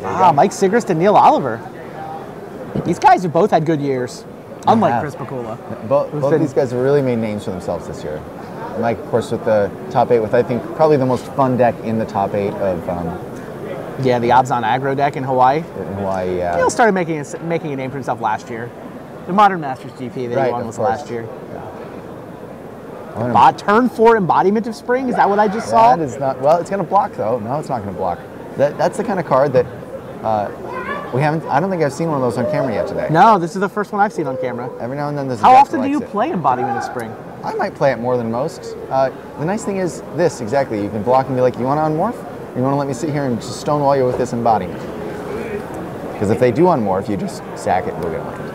Ah, Mike Sigrist and Neal Oliver. These guys have both had good years, unlike Chris Pikula. Both of these guys have really made names for themselves this year. Mike, of course, with the top 8, with I think probably the most fun deck in the top 8 of. Yeah, the odds-on aggro deck in Hawaii. In Hawaii, yeah. Neal started making a name for himself last year. The Modern Masters GP that he won was last year. Yeah. Turn 4 embodiment of spring. Is that what I just saw? That is not. Well, it's going to block though. No, it's not going to block. That's the kind of card that we haven't. I don't think I've seen one of those on camera yet today. No, this is the first one I've seen on camera. Every now and then there's. How often do you play embodiment of spring? I might play it more than most. The nice thing is this exactly. You can block and be like, you want to unmorph? You want to let me sit here and just stonewall you with this embodiment? Because if they do unmorph, you just sack it and go get one.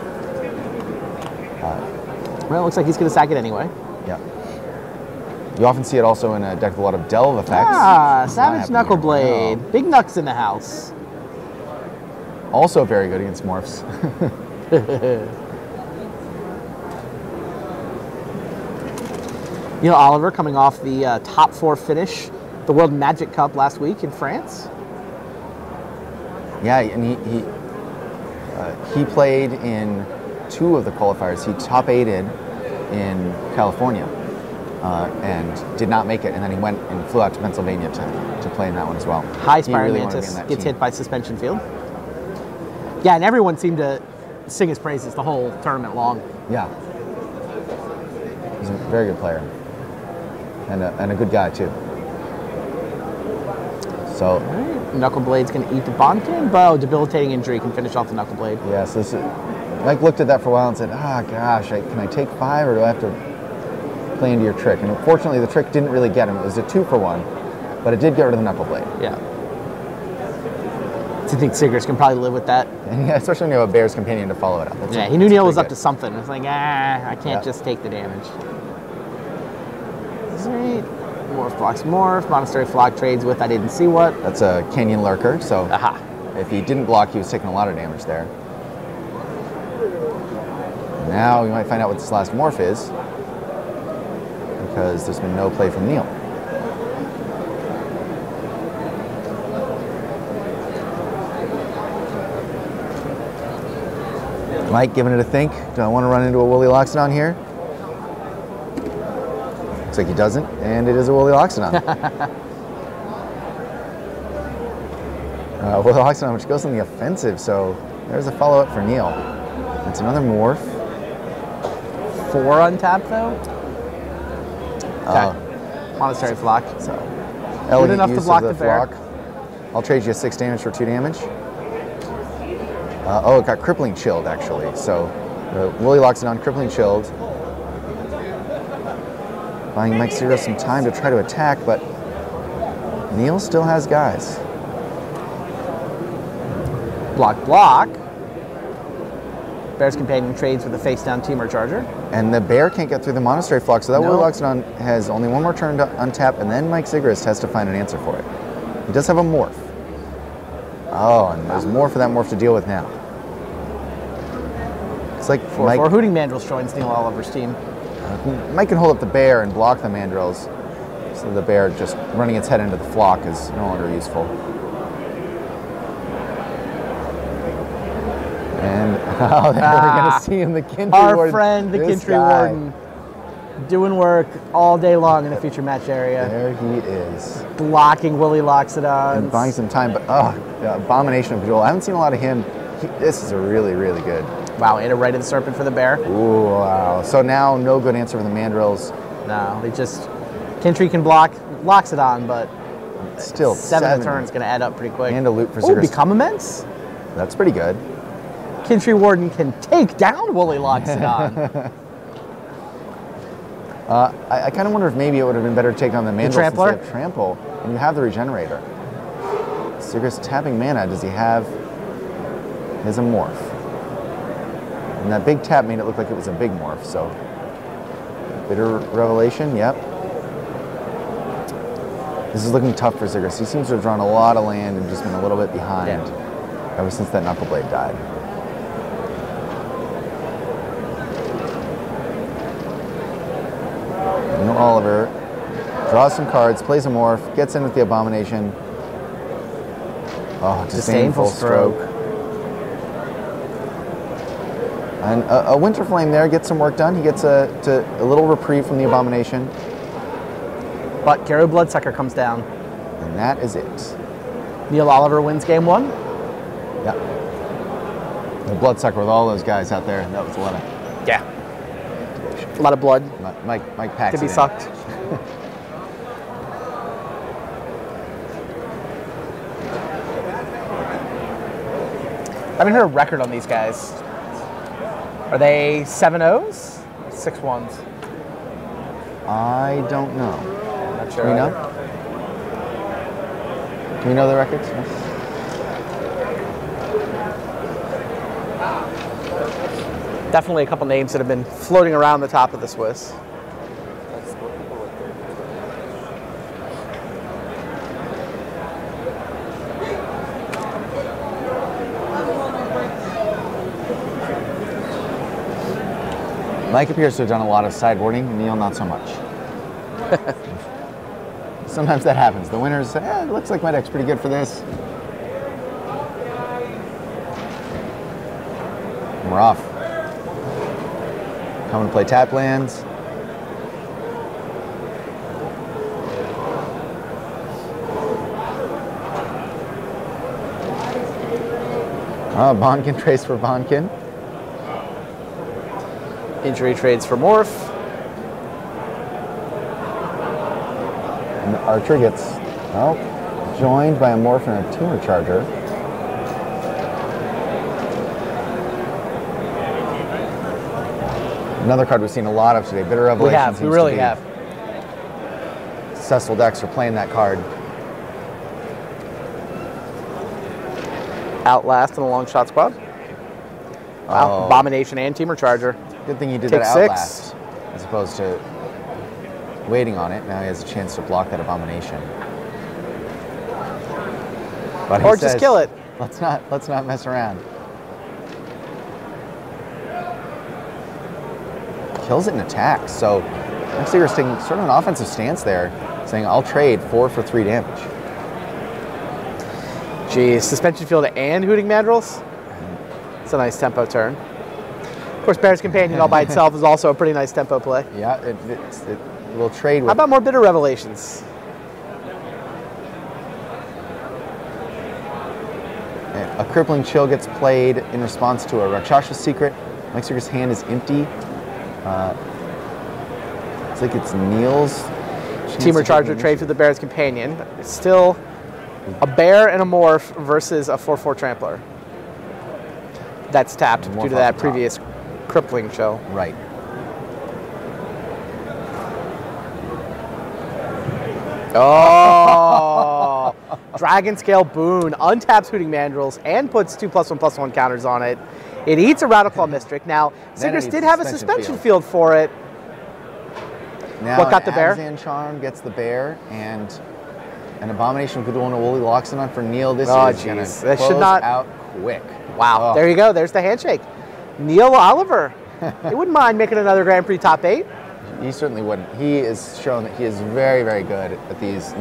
Well, it looks like he's going to sack it anyway. Yeah. You often see it also in a deck with a lot of delve effects. Ah, Savage Knuckleblade. No. Big Knucks in the house. Also very good against morphs. You know, Oliver coming off the top 4 finish, the World Magic Cup last week in France. Yeah, and he played in 2 of the qualifiers. He top 8'd in California and did not make it, and then he went and flew out to Pennsylvania to play in that one as well. High Spire Mantis gets hit by suspension field. Yeah, and everyone seemed to sing his praises the whole tournament long. Yeah. He's a very good player. And a good guy, too. So, Knuckleblade's going to eat the Bonkin, but debilitating injury can finish off the Knuckleblade. Yeah, so Mike looked at that for a while and said, gosh, can I take 5 or do I have to play into your trick? And unfortunately, the trick didn't really get him. It was a 2-for-1, but it did get rid of the Knuckleblade. Yeah. Do you think Sigrist can probably live with that? Yeah, especially when you have a Bear's Companion to follow it up. Yeah, he knew Neal was up to something. It's like, I can't just take the damage. Sweet. Morph blocks morph. Monastery Flock trades with I didn't see what. That's a Canyon Lurker, so if he didn't block, he was taking a lot of damage there. Now we might find out what this last morph is, because there's been no play from Neal. Mike giving it a think. Do I want to run into a Woolly Loxodon here? Looks like he doesn't, and it is a Woolly Loxodon. Woolly Loxodon, which goes on the offensive, so there's a follow-up for Neal. It's another morph. 4 untapped, though? Okay. Monastery Flock. So, good enough to block the bear. Flock. I'll trade you 6 damage for 2 damage. It got Crippling Chilled, actually. So, Woolly Loxodon, Crippling Chilled. Buying Mike Sigrist some time to try to attack, but Neal still has guys. Block. Bear's Companion trades with a face-down Temur Charger. And the bear can't get through the Monastery Flock, so that Woolly Loxodon has only 1 more turn to untap, and then Mike Sigrist has to find an answer for it. He does have a morph. Oh, and there's more for that morph to deal with now. It's like 4/4 Hooting Mandrills joins Neal Oliver's team. Mike can hold up the bear and block the Mandrills, so the bear just running its head into the flock is no longer useful. And there we're going to see him, the Kintry Warden. Our friend, the Kintry Warden, doing work all day long in the feature match area. There he is. Blocking Woolly Loxodons. And buying some time, but the Abomination of Cajole. I haven't seen a lot of him. This is a really, really good. Wow, ate a Right of the Serpent for the bear. Ooh, wow. So now no good answer for the Mandrills. No, they just... Kintry can block Loxodon, but still 7 turns going to add up pretty quick. And a loot for Sigrist. Become Immense? That's pretty good. Kintry Warden can take down Woolly Loxodon. I kind of wonder if maybe it would have been better to take on the Mandrills Trampler? instead of Trample, and you have the Regenerator. Sigrist tapping mana, does he have his morph? And that big tap made it look like it was a big morph, so. Bitter Revelation, yep. This is looking tough for Sigrist. He seems to have drawn a lot of land and just been a little bit behind ever since that Knuckleblade died. Neal Oliver draws some cards, plays a morph, gets in with the Abomination. Oh, disdainful stroke. And a Winter Flame there gets some work done. He gets a little reprieve from the Abomination. But Garo Bloodsucker comes down. And that is it. Neal Oliver wins game 1. Yep. The Bloodsucker with all those guys out there. That was a lot of... Yeah. A lot of blood. Mike packs to be it sucked. I haven't heard a record on these guys. Are they 7-0s? 6-1s? I don't know. I'm not sure. Do we know? Do we know the records? No? Definitely a couple names that have been floating around the top of the Swiss. Mike appears to have done a lot of sideboarding, Neal not so much. Sometimes that happens. The winners say, it looks like my deck's pretty good for this. And we're off. Coming to play tap lands. Bonkin trace for Bonkin. Injury trades for Morph. And Archer gets, joined by a Morph and a Tumor Charger. Another card we've seen a lot of today, Bitter Revelation. We really have. Successful decks are playing that card. Outlast in a long shot squad. Wow. Abomination and Tumor Charger. Good thing he did Take that 6. Outlast, as opposed to waiting on it. Now he has a chance to block that Abomination. But or just kill it. Let's not mess around. Kills it in attacks. So Sigrist taking sort of an offensive stance there, saying I'll trade 4 for 3 damage. Geez, Suspension Field and Hooting Mandrills. It's a nice tempo turn. Of course, Bear's Companion all by itself is also a pretty nice tempo play. Yeah, it will trade with... How about more Bitter Revelations? A Crippling Chill gets played in response to a Rakshas's Secret. Mike Sigrist's hand is empty. It's like it's Neal's... Tumor Charger trade for the Bear's Companion. But it's still a bear and a morph versus a 4/4 Trampler. That's tapped due to that previous Crippling Chill. Right. Oh! Dragon Scale Boon untaps Hooting Mandrills and puts 2+1/+1 counters on it. It eats a Radical Mystic. Now, Sigrist did have a suspension field for it. Now what got the bear? Abzan Charm gets the bear, and an Abomination of Goodwill and a Woolly Loxodon for Neal. This is going to close out quick. Wow, there you go. There's the handshake. Neal Oliver. He wouldn't mind making another Grand Prix top 8. He certainly wouldn't. He has shown that he is very, very good at these